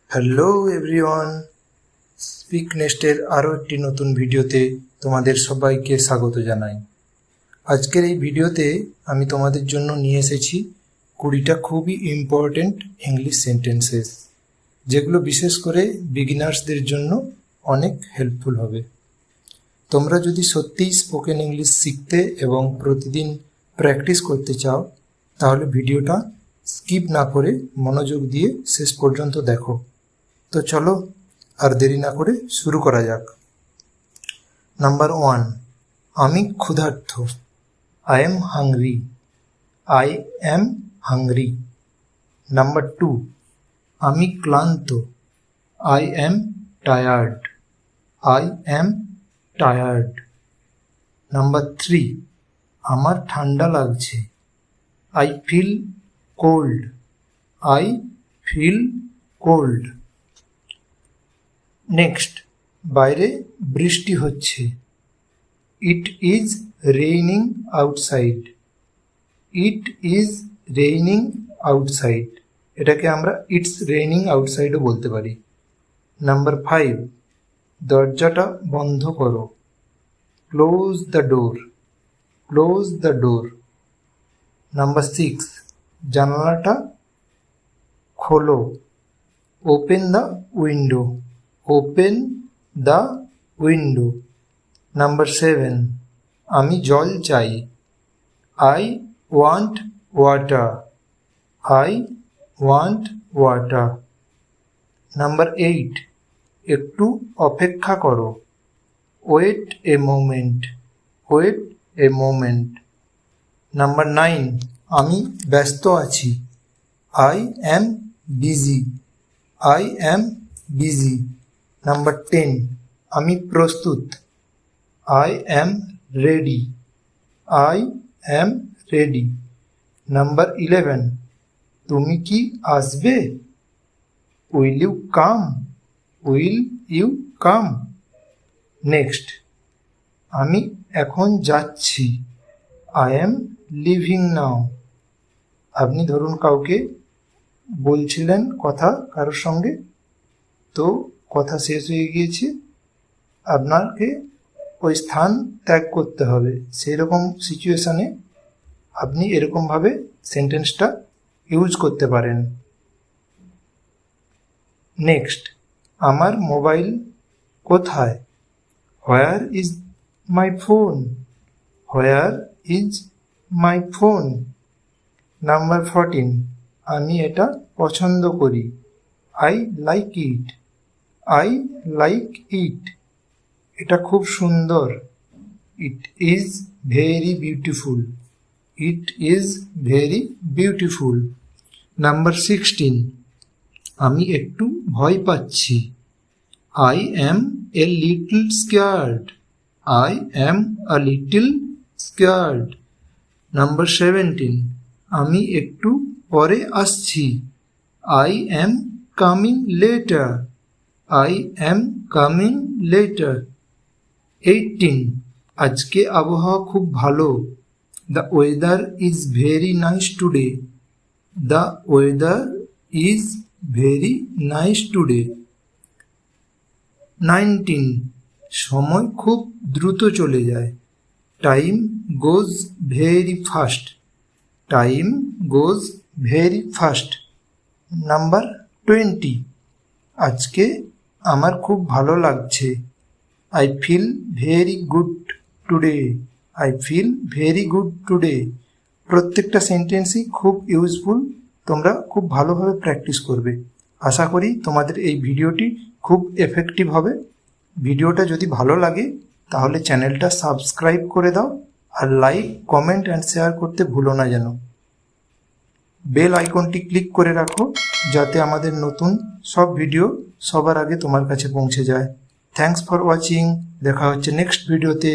Hello everyone, speak নেস্টের আরও একটি নতুন ভিডিওতে তোমাদের সবাইকে স্বাগত জানাই। আজকের এই ভিডিওতে আমি তোমাদের জন্য নিয়ে এসেছি 20টা খুবই ইম্পর্টেন্ট ইংলিশ সেন্টেন্সেস, যেগুলো বিশেষ করে বিগিনার্সদের জন্য অনেক হেল্পফুল হবে। তোমরা যদি সত্যিই স্পোকেন ইংলিশ শিখতে এবং প্রতিদিন প্র্যাকটিস করতে চাও, তাহলে ভিডিওটা স্কিপ না করে মনোযোগ দিয়ে শেষ পর্যন্ত দেখো। তো চলো আর দেরি না করে শুরু করা যাক। নাম্বার 1, আমি ক্ষুধার্ত। I am hungry. I am hungry. Number 2, আমি ক্লান্ত। I am tired. I am tired. Number 3, আমার ঠান্ডা লাগছে। I feel cold. I feel cold. Next, বাইরে বৃষ্টি হচ্ছে। It is raining outside. It is raining outside. এটাকে আমরা ইটস রেইনিং আউটসাইডও বলতে পারি। নাম্বার 5, দরজাটা বন্ধ করো। Close the door. Close the door. Number 6, জানালাটা খোলো। Open the window. Open the window. Number 7, আমি জল চাই। I want water. I want water. Number 8, একটু অপেক্ষা করো। Wait a moment. Wait a moment. Number 9, আমি ব্যস্ত আছি। I am busy. I am busy. Number 10, আমি প্রস্তুত। I am ready. I am ready. Number 11, তুমি কি আসবে? Will you come? Will you come? Next, আমি এখন যাচ্ছি। I am leaving now. আপনি ধরুন কাউকে বলছিলেন কথা কারোর সঙ্গে, তো কথা শেষ হয়ে গিয়েছে, আপনাকে ওই স্থান ত্যাগ করতে হবে। সেই রকম সিচুয়েশানে আপনি এরকমভাবে সেন্টেন্সটা ইউজ করতে পারেন। নেক্সট, আমার মোবাইল কোথায়? Where is my phone? Where is my phone? Number 14, আমি এটা পছন্দ করি। I like it. I like it. এটা খুব সুন্দর। It is very beautiful. It is very beautiful. Number 16, আমি একটু ভয় পাচ্ছি। I am a little scared. I am a little scared. Number 17, আমি একটু পরে আসছি। I am coming letter. I am coming letter. 18, আজকে আবহাওয়া খুব ভালো। The weather is very nice today. The weather is very nice today. 19, সময় খুব দ্রুত চলে যায়। Time goes very fast. Time goes very fast. Number 20, আজকে আমার খুব ভালো লাগছে। I feel very good today. I feel very good today. প্রত্যেকটা সেন্টেন্সই খুব ইউজফুল। তোমরা খুব ভালোভাবে প্র্যাকটিস করবে। আশা করি তোমাদের এই ভিডিওটি খুব এফেক্টিভ হবে। ভিডিওটা যদি ভালো লাগে তাহলে চ্যানেলটা সাবস্ক্রাইব করে দাও, আর লাইক, কমেন্ট অ্যান্ড শেয়ার করতে ভুলো না যেন। বেল আইকনটি ক্লিক করে রাখো, যাতে আমাদের নতুন সব ভিডিও সবার আগে তোমার কাছে পৌঁছে যায়। Thanks for watching. দেখা হচ্ছে নেক্সট ভিডিওতে।